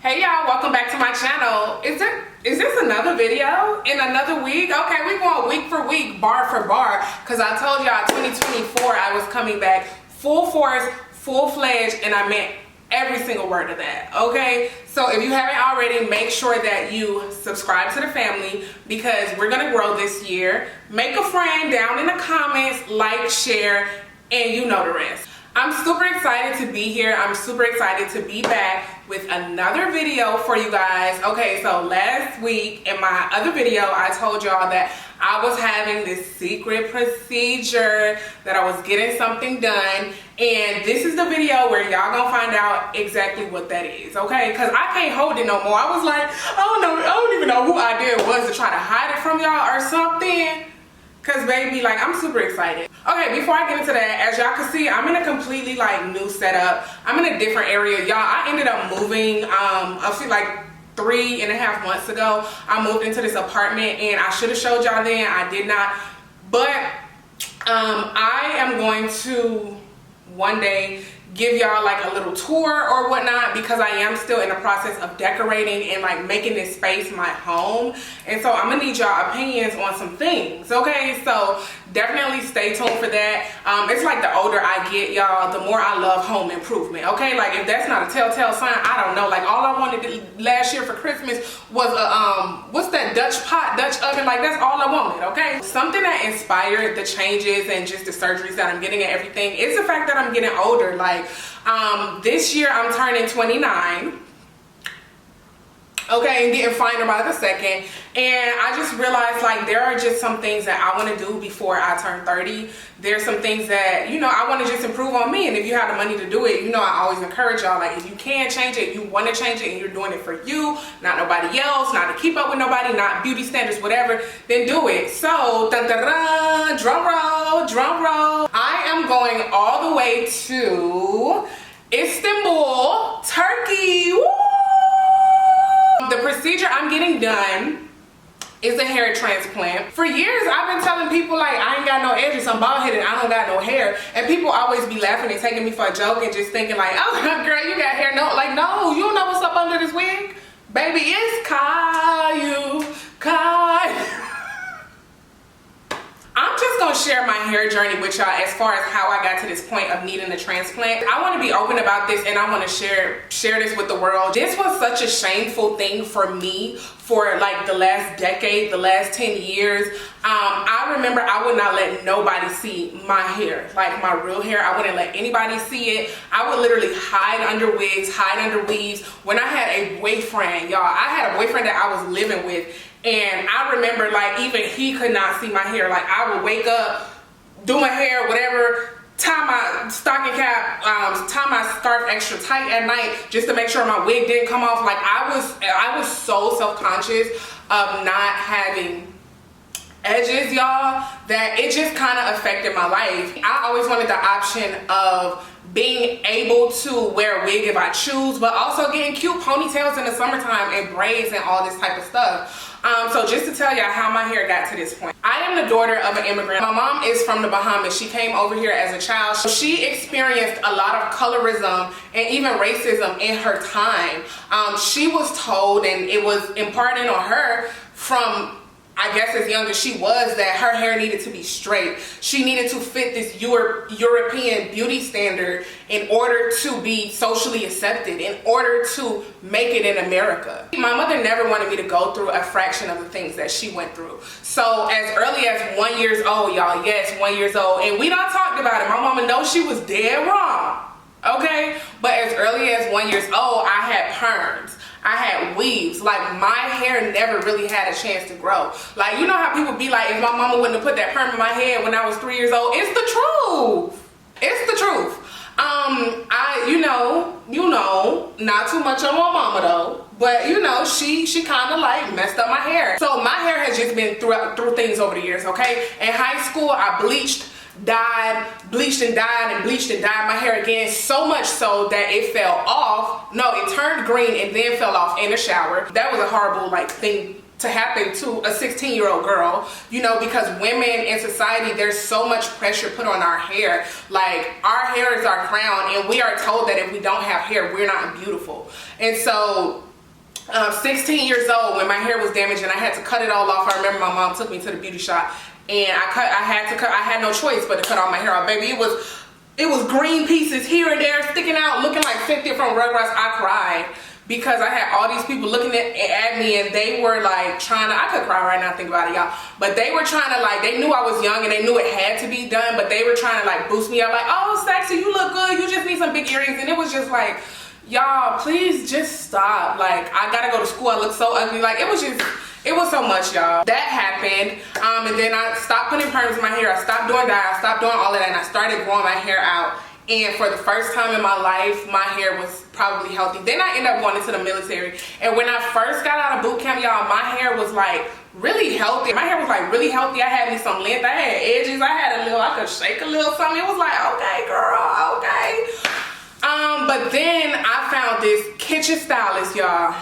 Hey y'all, welcome back to my channel. Is this another video in another week? Okay, we going week for week, bar for bar, because I told y'all 2024 I was coming back full force, full-fledged, and I meant every single word of that, okay? So if you haven't already, make sure that you subscribe to the family because we're gonna grow this year. Make a friend down in the comments, like, share, and you know the rest. I'm super excited to be here. I'm super excited to be back with another video for you guys. Okay, so last week in my other video, I told y'all that I was having this secret procedure, that I was getting something done, and this is the video where y'all gonna find out exactly what that is, okay? Because I can't hold it no more. I was like, I don't even know who idea it was to try to hide it from y'all or something. Cause baby, like, I'm super excited. Okay, before I get into that, as y'all can see, I'm in a completely like new setup. I'm in a different area. Y'all, I ended up moving, I feel like 3.5 months ago. I moved into this apartment and I should have showed y'all then, I did not. But I am going to one day give y'all like a little tour or whatnot because I am still in the process of decorating and like making this space my home, and so I'm gonna need y'all opinions on some things, okay? So definitely stay tuned for that. It's like the older I get, y'all, the more I love home improvement, okay? Like if that's not a telltale sign, I don't know. Like all I wanted last year for Christmas was a what's that Dutch oven? Like that's all I wanted, okay? Something that inspired the changes and just the surgeries that I'm getting and everything is the fact that I'm getting older. Like this year I'm turning 29, okay, and getting finer by the second, and I just realized like there are just some things that I want to do before I turn 30. There's some things that, you know, I want to just improve on me, and if you have the money to do it, you know, I always encourage y'all, like if you can change it, you want to change it, and you're doing it for you, not nobody else, not to keep up with nobody, not beauty standards, whatever, then do it. So dun, dun, dun, drum roll, I am going all the way to Istanbul, Turkey. Woo! The procedure I'm getting done is a hair transplant. For years, I've been telling people like I ain't got no edges, I'm bald headed, I don't got no hair, and people always be laughing and taking me for a joke and just thinking like, oh girl, you got hair. No, like no, you don't know what's up under this wig, baby. It's Caillou. I'm just gonna share my hair journey with y'all as far as how I got to this point of needing a transplant. I want to be open about this, and I want to share this with the world. This was such a shameful thing for me for like the last decade, the last 10 years. I remember I would not let nobody see my hair, like my real hair. I wouldn't let anybody see it. I would literally hide under wigs, hide under weaves. When I had a boyfriend, y'all, I had a boyfriend that I was living with, and I remember like even he could not see my hair. Like I would wake up, do my hair, whatever, tie my stocking cap, tie my scarf extra tight at night just to make sure my wig didn't come off. Like I was so self-conscious of not having edges, y'all, that it just kind of affected my life. I always wanted the option of being able to wear a wig if I choose, but also getting cute ponytails in the summertime and braids and all this type of stuff. So just to tell y'all how my hair got to this point. I am the daughter of an immigrant. My mom is from the Bahamas. She came over here as a child. So she experienced a lot of colorism and even racism in her time. She was told, and it was imparted on her from, I guess as young as she was, that her hair needed to be straight. She needed to fit this European beauty standard in order to be socially accepted, in order to make it in America. My mother never wanted me to go through a fraction of the things that she went through. So as early as 1 year old, y'all, yes, 1 year old, and we done talked about it. My mama knows she was dead wrong, okay? But as early as 1 year old, I had perms. I had weaves. Like my hair never really had a chance to grow. Like, you know how people be like, if my mama wouldn't have put that perm in my head when I was 3 years old. It's the truth. It's the truth. You know, not too much on my mama though, but you know, she kind of like messed up my hair. So my hair has just been through things over the years, okay? In high school, I bleached, dyed, bleached and dyed, and bleached and dyed my hair again, so much so that it fell off. No, it turned green and then fell off in the shower. That was a horrible like thing to happen to a 16-year-old girl, you know, because women in society, there's so much pressure put on our hair. Like our hair is our crown, and we are told that if we don't have hair, we're not beautiful. And so 16 years old when my hair was damaged and I had to cut it all off. I remember my mom took me to the beauty shop and I had no choice but to cut all my hair off. Baby, it was green pieces here and there sticking out, looking like Cynthia from Rugrats. I cried because I had all these people looking at me and they were like trying to, I could cry right now think about it, y'all, but they were trying to like, they knew I was young and they knew it had to be done, but they were trying to like boost me up like, oh, sexy, you look good, you just need some big earrings. And it was just like, y'all, please just stop. Like, I gotta go to school, I look so ugly. Like, it was so much, y'all. That happened, and then I stopped putting perms in my hair. I stopped doing that, I stopped doing all of that, and I started growing my hair out. And for the first time in my life, my hair was probably healthy. Then I ended up going into the military. And when I first got out of boot camp, y'all, my hair was like really healthy. My hair was like really healthy. I had me some length, I had edges, I could shake a little something. It was like, okay, girl, okay. But then I found this kitchen stylist, y'all.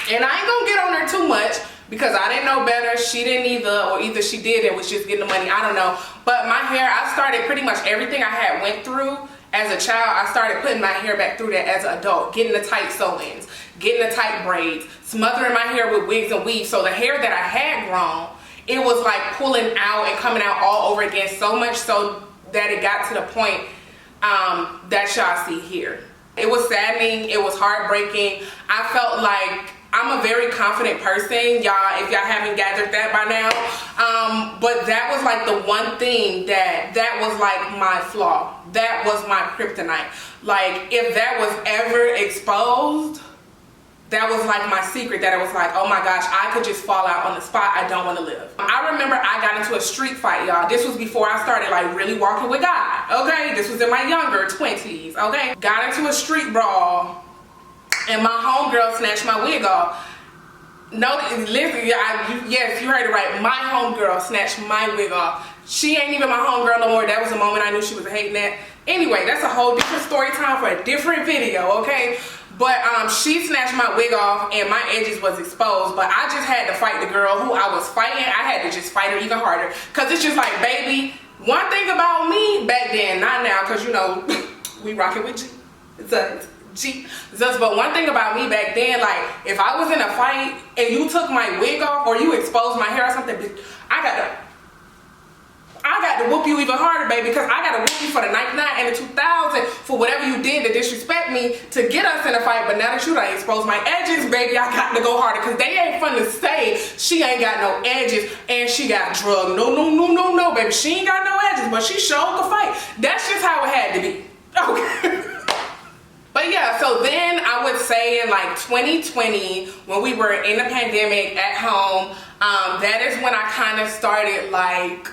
And I ain't gonna get on her too much because I didn't know better. She didn't either, or either she did and was just getting the money. I don't know. But my hair, I started pretty much everything I had went through as a child. I started putting my hair back through that as an adult. Getting the tight sew-ins, getting the tight braids, smothering my hair with wigs and weaves. So the hair that I had grown, it was like pulling out and coming out all over again, so much so that it got to the point that y'all see here. It was saddening, it was heartbreaking. I felt like I'm a very confident person, y'all, if y'all haven't gathered that by now. But that was like the one thing that was like my flaw. That was my kryptonite. Like, if that was ever exposed, that was like my secret, that it was like, oh my gosh, I could just fall out on the spot. I don't want to live. I remember I got into a street fight, y'all. This was before I started like really walking with God, okay? This was in my younger 20s, okay? Got into a street brawl and my homegirl snatched my wig off. No, listen, yes, you heard it right. My homegirl snatched my wig off. She ain't even my homegirl no more. That was the moment I knew she was hating that. Anyway, that's a whole different story time for a different video, okay? But she snatched my wig off and my edges was exposed, but I just had to fight the girl who I was fighting. I had to just fight her even harder, because it's just like, baby, one thing about me back then, not now, because you know, we rocking with G. But one thing about me back then, like, if I was in a fight and you took my wig off or you exposed my hair or something, I got to whoop you even harder, baby, because I got to whoop you for the 99 and the 2000 for whatever you did to disrespect me to get us in a fight. But now that you done exposed my edges, baby, I got to go harder, because they ain't fun to say she ain't got no edges and she got drugged. No, baby, she ain't got no edges, but she sure could fight. That's just how it had to be. Okay. But yeah, so then I would say in like 2020, when we were in the pandemic at home, that is when I kind of started like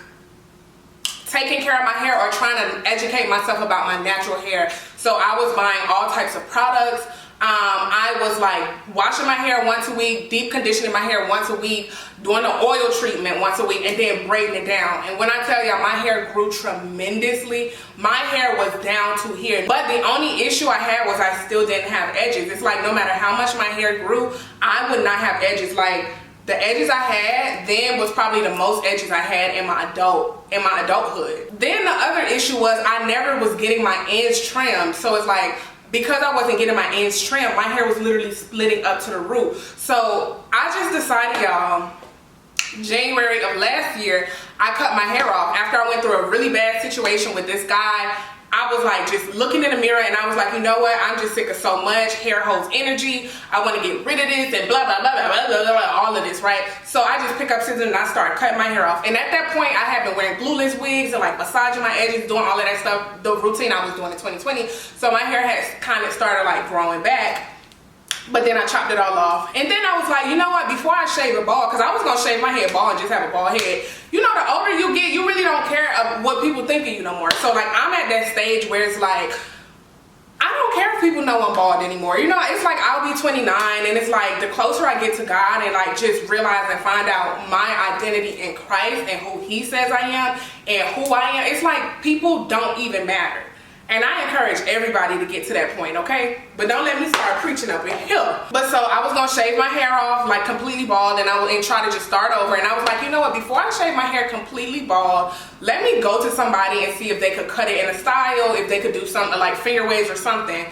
taking care of my hair or trying to educate myself about my natural hair. So I was buying all types of products. I was like washing my hair once a week, deep conditioning my hair once a week, doing an oil treatment once a week, and then braiding it down. And when I tell y'all, my hair grew tremendously. My hair was down to here. But the only issue I had was I still didn't have edges. It's like no matter how much my hair grew, I would not have edges. Like, the edges I had then was probably the most edges I had in my adulthood. Then the other issue was I never was getting my ends trimmed. So it's like, because I wasn't getting my ends trimmed, my hair was literally splitting up to the root. So I just decided, y'all, January of last year, I cut my hair off after I went through a really bad situation with this guy. I was like just looking in the mirror and I was like, you know what, I'm just sick of so much. Hair holds energy. I want to get rid of this and blah, blah, blah, blah, blah, blah, blah, all of this, right? So I just pick up scissors and I started cutting my hair off. And at that point, I had been wearing glueless wigs and like massaging my edges, doing all of that stuff, the routine I was doing in 2020. So my hair has kind of started like growing back. But then I chopped it all off. And then I was like, you know what, before I shave a bald, because I was going to shave my head bald and just have a bald head. You know, the older you get, you really don't care what people think of you no more. So like, I'm at that stage where it's like, I don't care if people know I'm bald anymore. You know, it's like I'll be 29 and it's like the closer I get to God and like just realize and find out my identity in Christ and who he says I am and who I am, it's like people don't even matter. And I encourage everybody to get to that point, okay? But don't let me start preaching up in here. But so I was gonna shave my hair off like completely bald and try to just start over. And I was like, you know what, before I shave my hair completely bald, let me go to somebody and see if they could cut it in a style, if they could do something like finger waves or something.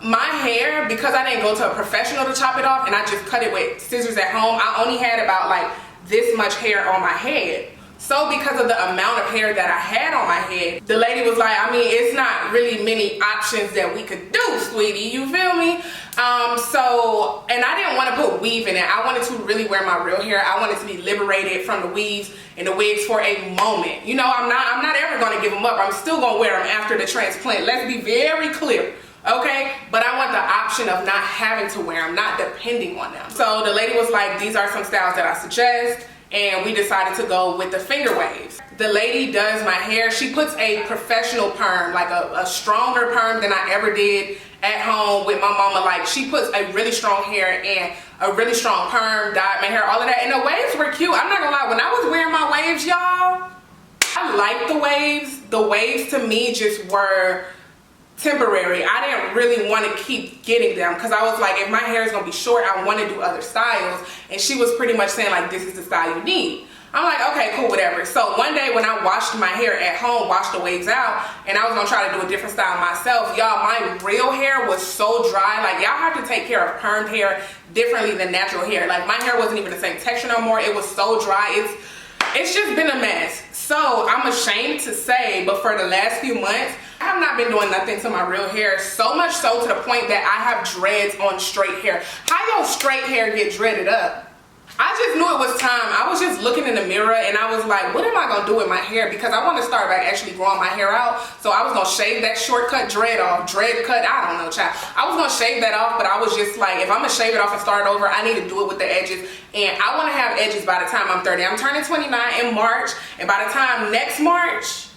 my hair, because I didn't go to a professional to chop it off and I just cut it with scissors at home, I only had about like this much hair on my head. So because of the amount of hair that I had on my head, the lady was like, I mean, it's not really many options that we could do, sweetie, you feel me? And I didn't want to put weave in it. I wanted to really wear my real hair. I wanted to be liberated from the weaves and the wigs for a moment. You know, I'm not ever going to give them up. I'm still going to wear them after the transplant. Let's be very clear. Okay, but I want the option of not having to wear them, not depending on them. So the lady was like, these are some styles that I suggest, and we decided to go with the finger waves. The lady does my hair. She puts a professional perm, like a stronger perm than I ever did at home with my mama. Like, she puts a really strong hair and a really strong perm, dyed my hair, all of that. And the waves were cute. I'm not gonna lie, when I was wearing my waves, y'all, I liked the waves. The waves to me just were temporary. I didn't really want to keep getting them because I was like, if my hair is gonna be short, I want to do other styles. And she was pretty much saying like, this is the style you need. I'm like, okay, cool, whatever. So one day when I washed my hair at home, washed the waves out, and I was gonna try to do a different style myself, y'all, my real hair was so dry. Like, y'all have to take care of permed hair differently than natural hair. Like, my hair wasn't even the same texture no more. It was so dry. It's just been a mess. So I'm ashamed to say, but for the last few months, I have not been doing nothing to my real hair. So much so to the point that I have dreads on straight hair. How your straight hair get dreaded up? I just knew it was time. I was just looking in the mirror and I was like, what am I gonna do with my hair? Because I want to start by actually growing my hair out. So I was gonna shave that shortcut dread off, dread cut, I don't know, child. I was gonna shave that off, but I was just like, if I'm gonna shave it off and start over, I need to do it with the edges. And I want to have edges by the time I'm 30. I'm turning 29 in March, and by the time next March,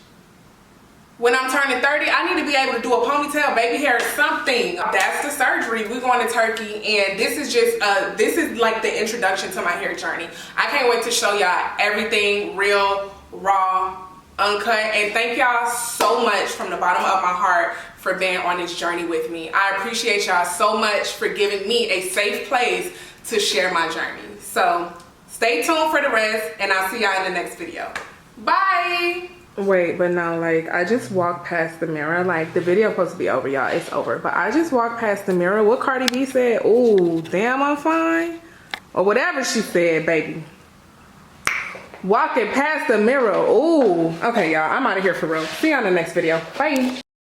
when I'm turning 30, I need to be able to do a ponytail, baby hair, something. That's the surgery. We're going to Turkey, and this is just, this is like the introduction to my hair journey. I can't wait to show y'all everything real, raw, uncut, and thank y'all so much from the bottom of my heart for being on this journey with me. I appreciate y'all so much for giving me a safe place to share my journey. So stay tuned for the rest, and I'll see y'all in the next video. Bye! Wait, but no, like, I just walked past the mirror. Like, the video supposed to be over, y'all. It's over. But I just walked past the mirror. What Cardi B said? Ooh, damn, I'm fine. Or whatever she said, baby. Walking past the mirror. Ooh. Okay, y'all. I'm out of here for real. See you on the next video. Bye.